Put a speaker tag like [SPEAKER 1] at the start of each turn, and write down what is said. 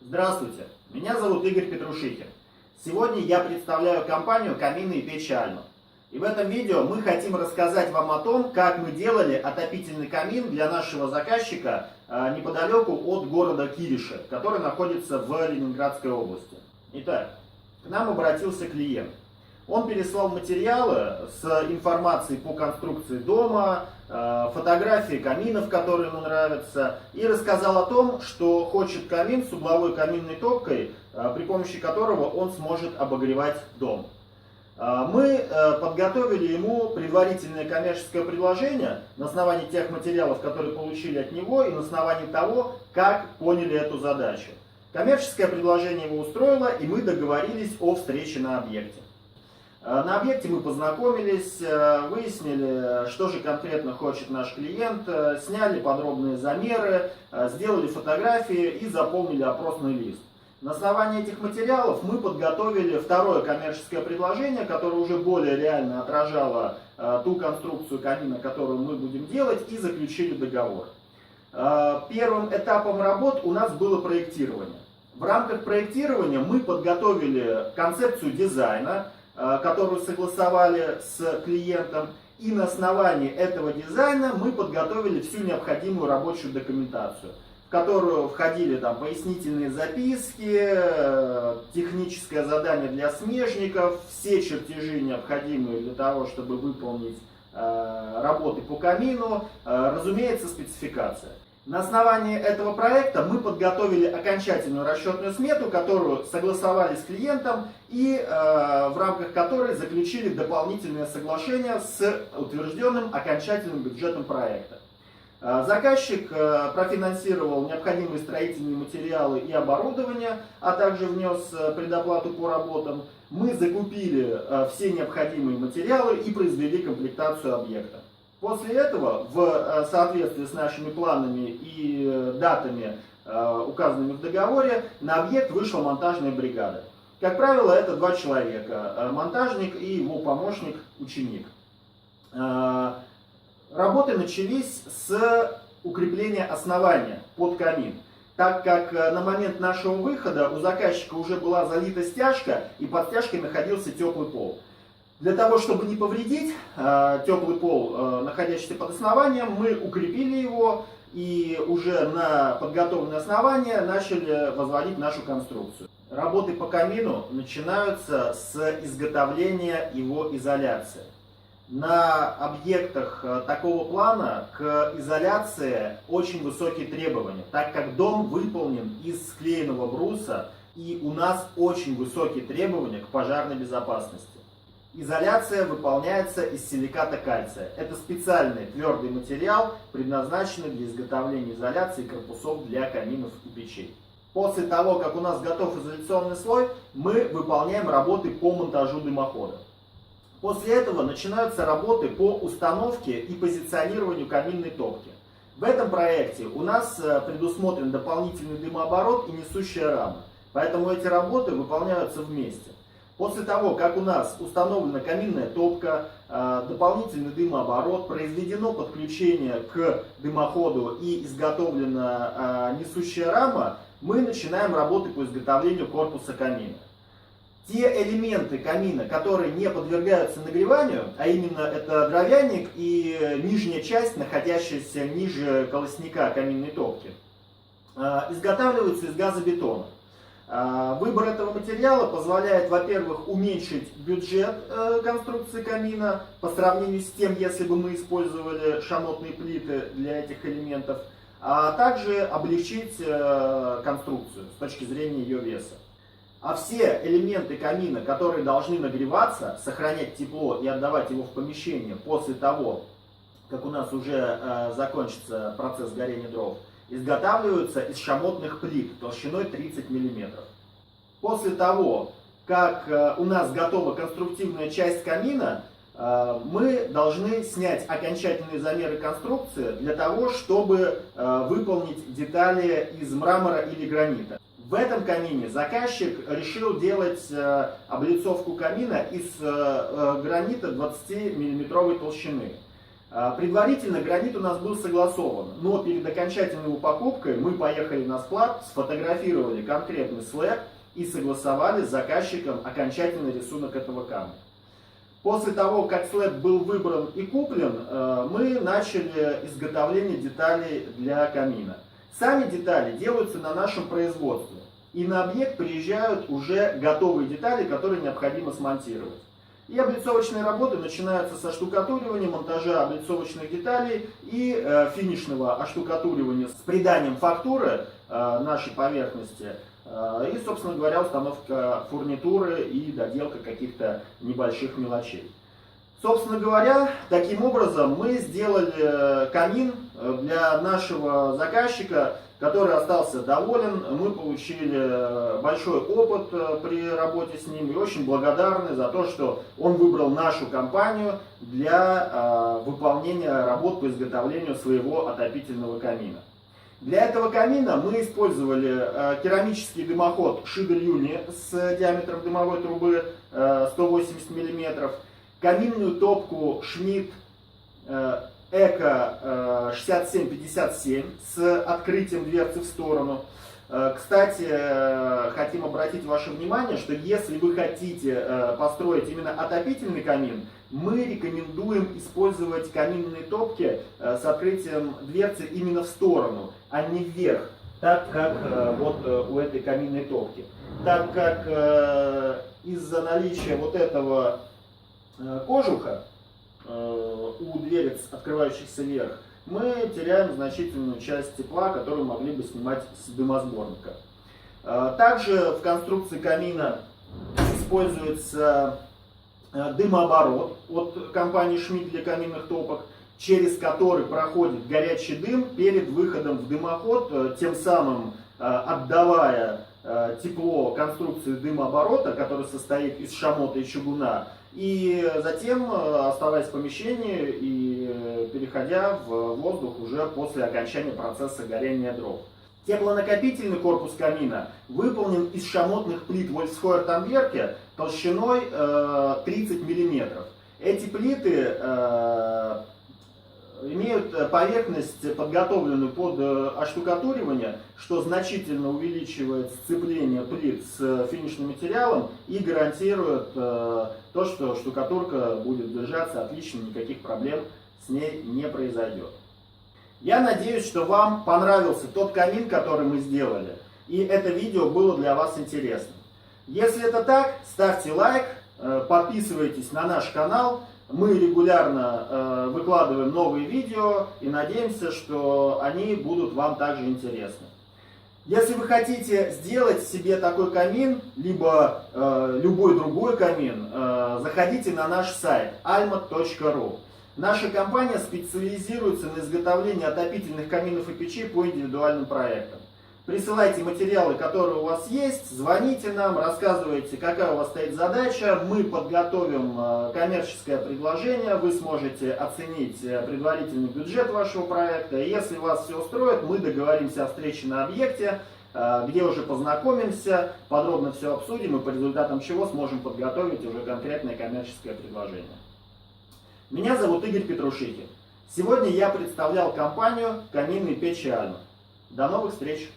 [SPEAKER 1] Здравствуйте, меня зовут Игорь Петрушихин. Сегодня я представляю компанию «Камины и печи Альма». И в этом видео мы хотим рассказать вам о том, как мы делали отопительный камин для нашего заказчика неподалеку от города Кириши, который находится в Ленинградской области. Итак, к нам обратился клиент. Он переслал материалы с информацией по конструкции дома, фотографии каминов, которые ему нравятся, и рассказал о том, что хочет камин с угловой каминной топкой, при помощи которого он сможет обогревать дом. Мы подготовили ему предварительное коммерческое предложение на основании тех материалов, которые получили от него, и на основании того, как поняли эту задачу. Коммерческое предложение его устроило, и мы договорились о встрече на объекте. На объекте мы познакомились, выяснили, что же конкретно хочет наш клиент, сняли подробные замеры, сделали фотографии и заполнили опросный лист. На основании этих материалов мы подготовили второе коммерческое предложение, которое уже более реально отражало ту конструкцию камина, которую мы будем делать, и заключили договор. Первым этапом работ у нас было проектирование. В рамках проектирования мы подготовили концепцию дизайна, которую согласовали с клиентом, и на основании этого дизайна мы подготовили всю необходимую рабочую документацию, в которую входили пояснительные записки, техническое задание для смежников, все чертежи, необходимые для того, чтобы выполнить работы по камину, разумеется, спецификация. На основании этого проекта мы подготовили окончательную расчетную смету, которую согласовали с клиентом и в рамках которой заключили дополнительное соглашение с утвержденным окончательным бюджетом проекта. Заказчик профинансировал необходимые строительные материалы и оборудование, а также внес предоплату по работам. Мы закупили все необходимые материалы и произвели комплектацию объекта. После этого, в соответствии с нашими планами и датами, указанными в договоре, на объект вышла монтажная бригада. Как правило, это 2 человека, монтажник и его помощник-ученик. Работы начались с укрепления основания под камин, так как на момент нашего выхода у заказчика уже была залита стяжка и под стяжкой находился теплый пол. Для того, чтобы не повредить теплый пол, находящийся под основанием, мы укрепили его и уже на подготовленное основание начали возводить нашу конструкцию. Работы по камину начинаются с изготовления его изоляции. На объектах такого плана к изоляции очень высокие требования, так как дом выполнен из склеенного бруса, и у нас очень высокие требования к пожарной безопасности. Изоляция выполняется из силиката кальция. Это специальный твердый материал, предназначенный для изготовления изоляции корпусов для каминов и печей. После того, как у нас готов изоляционный слой, мы выполняем работы по монтажу дымохода. После этого начинаются работы по установке и позиционированию каминной топки. В этом проекте у нас предусмотрен дополнительный дымооборот и несущая рама, поэтому эти работы выполняются вместе. После того, как у нас установлена каминная топка, дополнительный дымооборот, произведено подключение к дымоходу и изготовлена несущая рама, мы начинаем работы по изготовлению корпуса камина. Те элементы камина, которые не подвергаются нагреванию, а именно это дровяник и нижняя часть, находящаяся ниже колосника каминной топки, изготавливаются из газобетона. Выбор этого материала позволяет, во-первых, уменьшить бюджет конструкции камина по сравнению с тем, если бы мы использовали шамотные плиты для этих элементов, а также облегчить конструкцию с точки зрения ее веса. А все элементы камина, которые должны нагреваться, сохранять тепло и отдавать его в помещение после того, как у нас уже закончится процесс горения дров, изготавливаются из шамотных плит толщиной 30 мм. После того, как у нас готова конструктивная часть камина, мы должны снять окончательные замеры конструкции для того, чтобы выполнить детали из мрамора или гранита. В этом камине заказчик решил делать облицовку камина из гранита 20 мм толщины. Предварительно гранит у нас был согласован, но перед окончательной его покупкой мы поехали на склад, сфотографировали конкретный слэб и согласовали с заказчиком окончательный рисунок этого камня. После того, как слэб был выбран и куплен, мы начали изготовление деталей для камина. Сами детали делаются на нашем производстве, и на объект приезжают уже готовые детали, которые необходимо смонтировать. И облицовочные работы начинаются со штукатуривания, монтажа облицовочных деталей и финишного оштукатуривания с приданием фактуры нашей поверхности. И, собственно говоря, установка фурнитуры и доделка каких-то небольших мелочей. Собственно говоря, таким образом мы сделали камин для нашего заказчика, который остался доволен. Мы получили большой опыт при работе с ним и очень благодарны за то, что он выбрал нашу компанию для выполнения работ по изготовлению своего отопительного камина. Для этого камина мы использовали керамический дымоход Шидель Юни с диаметром дымовой трубы 180 мм, каминную топку Schmidt Эко 6757 с открытием дверцы в сторону. Кстати, хотим обратить ваше внимание, что если вы хотите построить именно отопительный камин, мы рекомендуем использовать каминные топки с открытием дверцы именно в сторону, а не вверх, так как вот у этой каминной топки. Так как из-за наличия вот этого кожуха у дверец, открывающихся вверх, мы теряем значительную часть тепла, которую могли бы снимать с дымосборника. Также в конструкции камина используется дымооборот от компании Schmidt для каминных топок, через который проходит горячий дым перед выходом в дымоход, тем самым отдавая тепло конструкции дымооборота, который состоит из шамота и чугуна, и затем оставаясь в помещении и переходя в воздух уже после окончания процесса горения дров. Теплонакопительный корпус камина выполнен из шамотных плит Вольфсхойер-Танберке толщиной 30 мм. Эти плиты имеют поверхность, подготовленную под оштукатуривание, что значительно увеличивает сцепление плит с финишным материалом и гарантирует то, что штукатурка будет держаться отлично, никаких проблем с ней не произойдет. Я надеюсь, что вам понравился тот камин, который мы сделали, и это видео было для вас интересным. Если это так, ставьте лайк, подписывайтесь на наш канал. Мы регулярно выкладываем новые видео и надеемся, что они будут вам также интересны. Если вы хотите сделать себе такой камин, либо любой другой камин, заходите на наш сайт almat.ru. Наша компания специализируется на изготовлении отопительных каминов и печей по индивидуальным проектам. Присылайте материалы, которые у вас есть, звоните нам, рассказывайте, какая у вас стоит задача. Мы подготовим коммерческое предложение, вы сможете оценить предварительный бюджет вашего проекта. И если вас все устроит, мы договоримся о встрече на объекте, где уже познакомимся, подробно все обсудим и по результатам чего сможем подготовить уже конкретное коммерческое предложение. Меня зовут Игорь Петрушихин. Сегодня я представлял компанию «Каминные печи Альмат». До новых встреч!